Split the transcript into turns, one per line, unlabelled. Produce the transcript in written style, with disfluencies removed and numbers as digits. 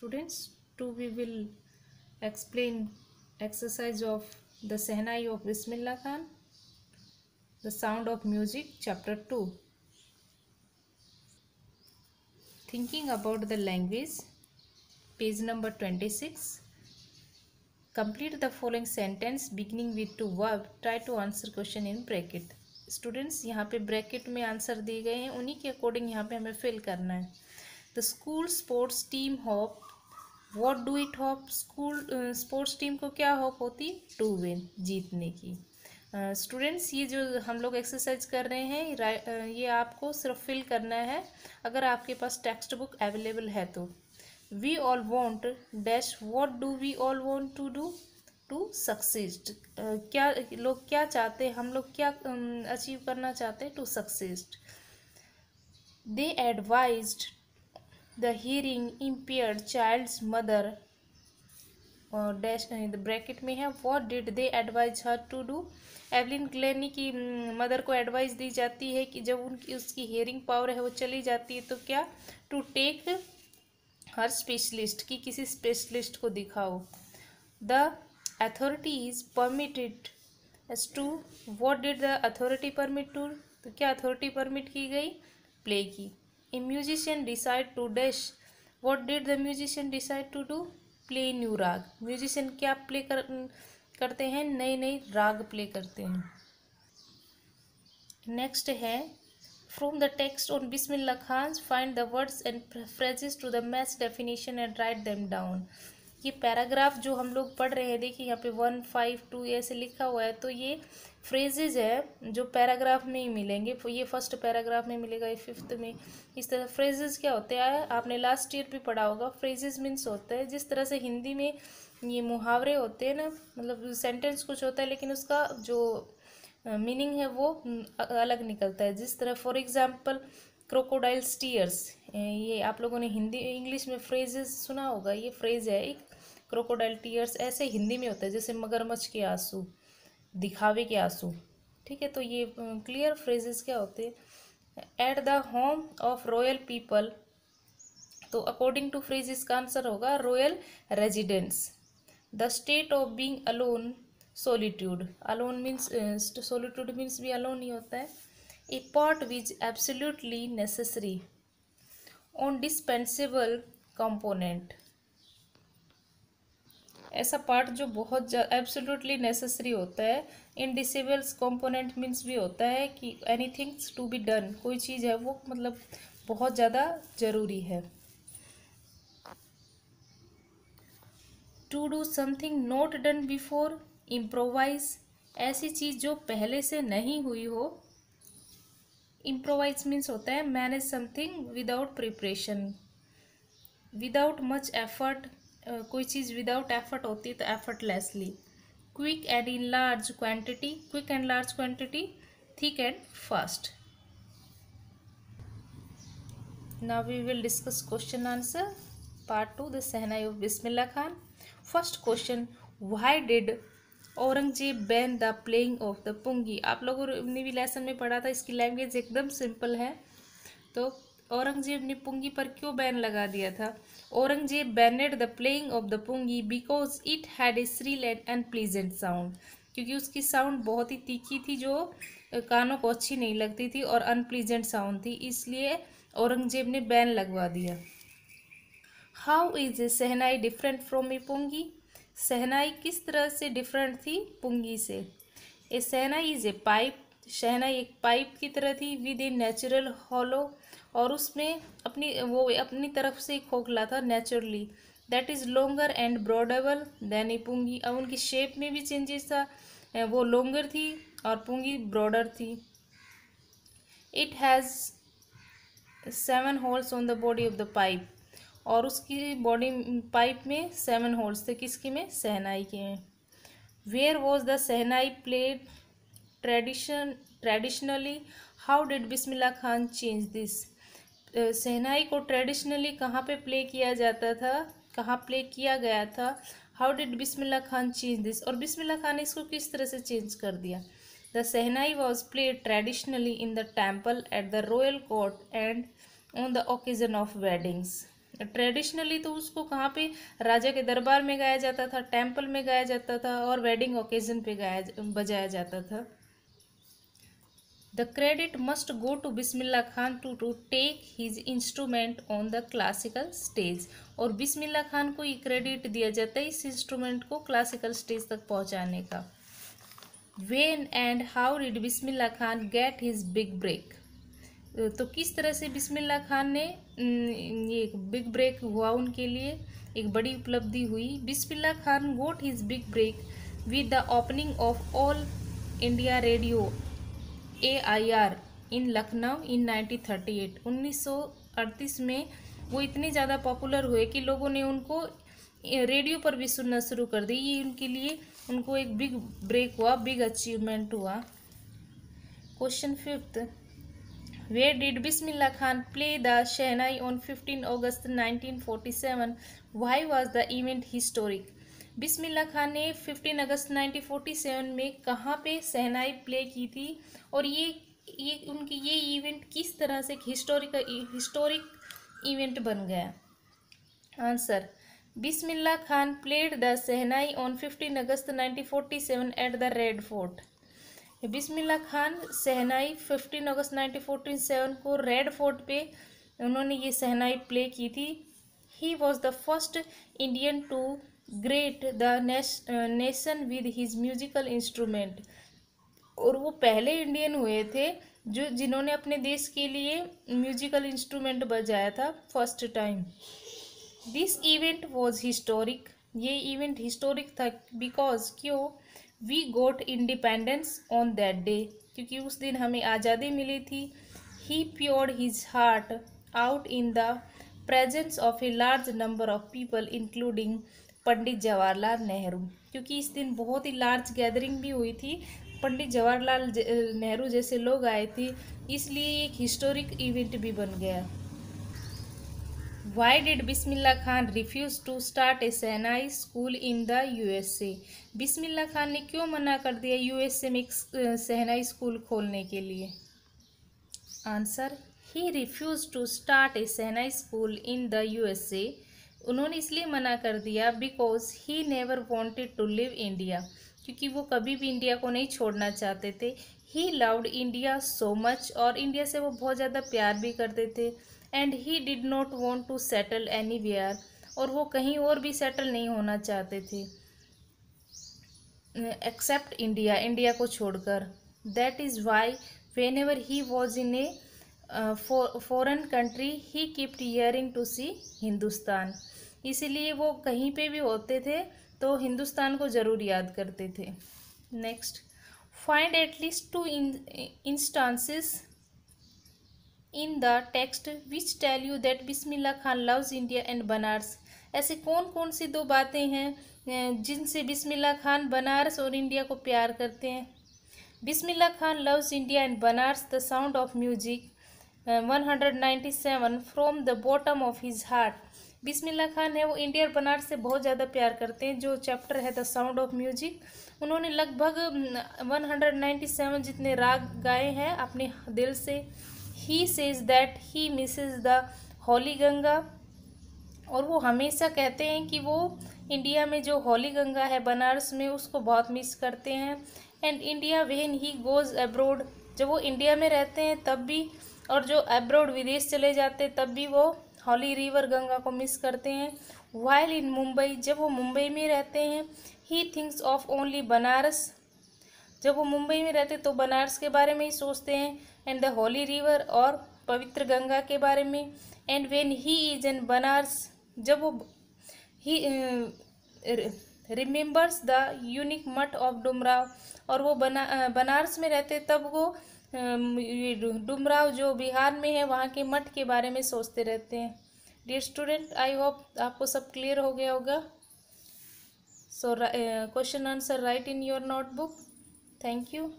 Students, too we will explain exercise of the Sehnai of Bismillah Khan, the sound of music, chapter 2. Thinking about the language, page number 26. Complete the following sentence beginning with to verb. Try to answer question in bracket. Students यहाँ पे bracket में answer दिए गए हैं, उन्हीं के according यहाँ पे हमें फिल करना है. The school sports team hope. What do it hope? School sports team को क्या होप होती? टू विन, जीतने की. स्टूडेंट्स ये जो हम लोग एक्सरसाइज कर रहे हैं ये आपको सिर्फ फिल करना है अगर आपके पास टेक्स्ट बुक अवेलेबल है तो. We all want dash. What do we all want to do? To succeed. क्या लोग क्या चाहते हैं, हम लोग क्या अचीव करना चाहते हैं? To succeed. They advised the hearing impaired child's mother dash bracket में है. What did they advise her to do? Evelyn Glennie की मदर को एडवाइस दी जाती है कि जब उसकी हियरिंग पावर है वो चली जाती है तो क्या? टू टेक हर स्पेशलिस्ट, की किसी स्पेशलिस्ट को दिखाओ. The authority is permitted as to. What did the authority permit to? तो क्या अथॉरिटी परमिट की गई? प्ले की. A musician decide to dash. What did the musician decide to do? Play new raga. Musician क्या play करते हैं? नए नए राग प्ले करते हैं. नेक्स्ट है from the text on Bismillah Khan find the words and phrases to the match definition and write them down. ये पैराग्राफ जो हम लोग पढ़ रहे हैं, देखिए यहाँ पे 1, 5, 2 ऐसे लिखा हुआ है, तो ये फ्रेजेज है जो पैराग्राफ में ही मिलेंगे. ये फर्स्ट पैराग्राफ में मिलेगा, ये फिफ्थ में. इस तरह फ्रेजेस क्या होते हैं आपने लास्ट ईयर भी पढ़ा होगा. फ्रेजेस मीन्स होता है जिस तरह से हिंदी में ये मुहावरे होते हैं ना, मतलब सेंटेंस कुछ होता है लेकिन उसका जो मीनिंग है वो अलग निकलता है. जिस तरह फॉर एग्जाम्पल क्रोकोडाइल्स टीयर्स, ये आप लोगों ने हिंदी इंग्लिश में फ्रेजेस सुना होगा. ये फ्रेज है एक, क्रोकोडाइल टीयर्स. ऐसे हिंदी में होता है जैसे मगरमच्छ के आंसू, दिखावे के आंसू. ठीक है, तो ये क्लियर फ्रेजेस क्या होते हैं? At the home of royal people, तो अकॉर्डिंग टू फ्रेज इसका आंसर होगा royal residence. The state of being alone, solitude. Alone means solitude means भी अलोन ही होता है. A part which absolutely necessary. Indispensable component. ऐसा part जो बहुत एब्सोल्युटली नेसेसरी होता है. इनडिसेबल कंपोनेंट मीन्स भी होता है कि एनीथिंग्स टू बी डन, कोई चीज़ है वो मतलब बहुत ज़्यादा ज़रूरी है. To do something not done before, improvise. ऐसी चीज़ जो पहले से नहीं हुई हो. इम्प्रोवाइज मीन्स होता है manage something without preparation, without much effort. कोई चीज़ विदाउट एफर्ट होती है तो effortlessly. Quick and in large quantity. Quick and large quantity, thick and fast. Now we will discuss question answer part 2, the shehnai of Bismillah Khan. First question, why did Aurangzeb ban the playing of the pungi. आप लोगों ने भी lesson में पढ़ा था. इसकी language एकदम simple है. तो औरंगजेब ने पुंगी पर क्यों बैन लगा दिया था? Aurangzeb banned the playing of the pungi because it had a shrill and unpleasant sound. क्योंकि उसकी साउंड बहुत ही तीखी थी जो कानों को अच्छी नहीं लगती थी और अनप्लीजेंट साउंड थी, इसलिए औरंगजेब ने बैन लगवा दिया. How is a shehnai different from a pungi. Shehnai किस तरह से डिफरेंट थी पुंगी से? ए सहनाई इज ए पाइप. शहनाई एक पाइप की तरह थी विद ए नेचुरल हॉलो, और उसमें अपनी तरफ से खोखला था naturally. That is longer and broader than a pungi. अब उनकी शेप में भी चेंजेस था, वो लॉन्गर थी और पुंगी ब्रॉडर थी. It has 7 holes on the body of the pipe, और उसकी बॉडी पाइप में 7 होल्स थे. किसकी में? सहनाई के में. Where was the shehnai played traditionally. How did Bismillah Khan change this. Shehnai को ट्रेडिशनली कहाँ पे प्ले किया जाता था, कहाँ प्ले किया गया था? How did Bismillah Khan change this. और बिस्मिल्लाह खान ने इसको किस तरह से चेंज कर दिया? The shehnai was played traditionally in the temple at the royal court and on the occasion of weddings. Traditionally तो उसको कहाँ पे, राजा के दरबार में गाया जाता था, टेम्पल में गाया जाता था और वेडिंग ओकेजन पे बजाया जाता था। The credit must go to Bismillah Khan to take his instrument on the classical stage. और बिस्मिल्लाह खान को ये क्रेडिट दिया जाता है इस इंस्ट्रूमेंट को क्लासिकल स्टेज तक पहुंचाने का। When and how did Bismillah Khan get his big break. तो किस तरह से बिस्मिल्लाह खान ने ये बिग ब्रेक हुआ, उनके लिए एक बड़ी उपलब्धि हुई। Bismillah Khan got his big break with the opening of All India Radio AIR in Lucknow in 1938। 1938 में वो इतने ज़्यादा पॉपुलर हुए कि लोगों ने उनको रेडियो पर भी सुनना शुरू कर दी। ये उनके लिए उनको एक बिग ब्रेक हुआ, बिग अचीवमेंट हुआ। Question 5th, where did Bismillah Khan play the shehnai on 15 August 1947? Why was the event historic? Bismillah Khan ने 15 अगस्त 1947 में कहाँ पे शहनाई प्ले की थी और ये उनकी ये इवेंट किस तरह से हिस्टोरिक इवेंट बन गया? Answer, Bismillah Khan played the shehnai on 15 August 1947 at the Red Fort. Bismillah Khan shehnai 15 अगस्त 1947 को रेड फोर्ट पे उन्होंने ये शहनाई प्ले की थी। He was the first Indian to great the nation with his musical instrument. और वो पहले इंडियन हुए थे जिन्होंने अपने देश के लिए म्यूजिकल इंस्ट्रूमेंट बजाया था first time. This event was historic. ये इवेंट हिस्टोरिक था बिकॉज क्यों? We got independence on that day, क्योंकि उस दिन हमें आज़ादी मिली थी। He poured his heart out in the presence of a large number of people including Pandit Jawaharlal Nehru. क्योंकि इस दिन बहुत ही लार्ज गैदरिंग भी हुई थी, पंडित जवाहरलाल नेहरू जैसे लोग आए थे, इसलिए एक हिस्टोरिक इवेंट भी बन गया। Why did Bismillah Khan refuse to start a shehnai school in the USA? बिस्मिल्लाह खान ने क्यों मना कर दिया USA में एक शहनाई स्कूल खोलने के लिए? Answer, he refuse to start a shehnai school in the USA। उन्होंने इसलिए मना कर दिया because he never wanted to leave India, क्योंकि वो कभी भी इंडिया को नहीं छोड़ना चाहते थे। He loved India so much, और इंडिया से वो बहुत ज़्यादा प्यार भी करते थे। And he did not want to settle anywhere, और वो कहीं और भी सेटल नहीं होना चाहते थे एक्सेप्ट इंडिया, इंडिया को छोड़कर। That is why whenever he was in a foreign country he kept hearing to see Hindustan. इसीलिए वो कहीं पे भी होते थे तो हिंदुस्तान को ज़रूर याद करते थे। Next, find at least 2 instances in the text which tell you that Bismillah Khan loves India and Banaras. ऐसे कौन कौन सी 2 बातें हैं जिनसे बिस्मिल्लाह खान बनारस और इंडिया को प्यार करते हैं? Bismillah Khan loves India and Banaras the sound of music 197 from the bottom of his heart. Bismillah Khan है वो इंडिया और बनारस से बहुत ज़्यादा प्यार करते हैं। जो चैप्टर है द साउंड ऑफ म्यूजिक, उन्होंने लगभग 197 जितने राग गाए हैं अपने दिल से। He says that he misses the Holi Ganga, और वो हमेशा कहते हैं कि वो इंडिया में जो होली गंगा है बनारस में उसको बहुत मिस करते हैं। And India when he goes abroad, जब वो इंडिया में रहते हैं तब भी, और जो अब्रोड विदेश चले जाते हैं तब भी वो होली रिवर गंगा को मिस करते हैं। वाइल इन मुंबई, जब वो मुंबई में रहते हैं, he thinks of only Banaras, जब वो मुंबई में रहते तो बनारस के बारे में ही सोचते हैं। एंड द होली रिवर, और पवित्र गंगा के बारे में। And when he is in Banaras, जब वो ही रिमेंबर्स द यूनिक मठ ऑफ डुमराव, और वो बनारस में रहते तब वो डुमराव जो बिहार में है वहाँ के मठ के बारे में सोचते रहते हैं। डियर स्टूडेंट, आई होप आपको सब क्लियर हो गया होगा। So question answer right in your notebook. Thank you.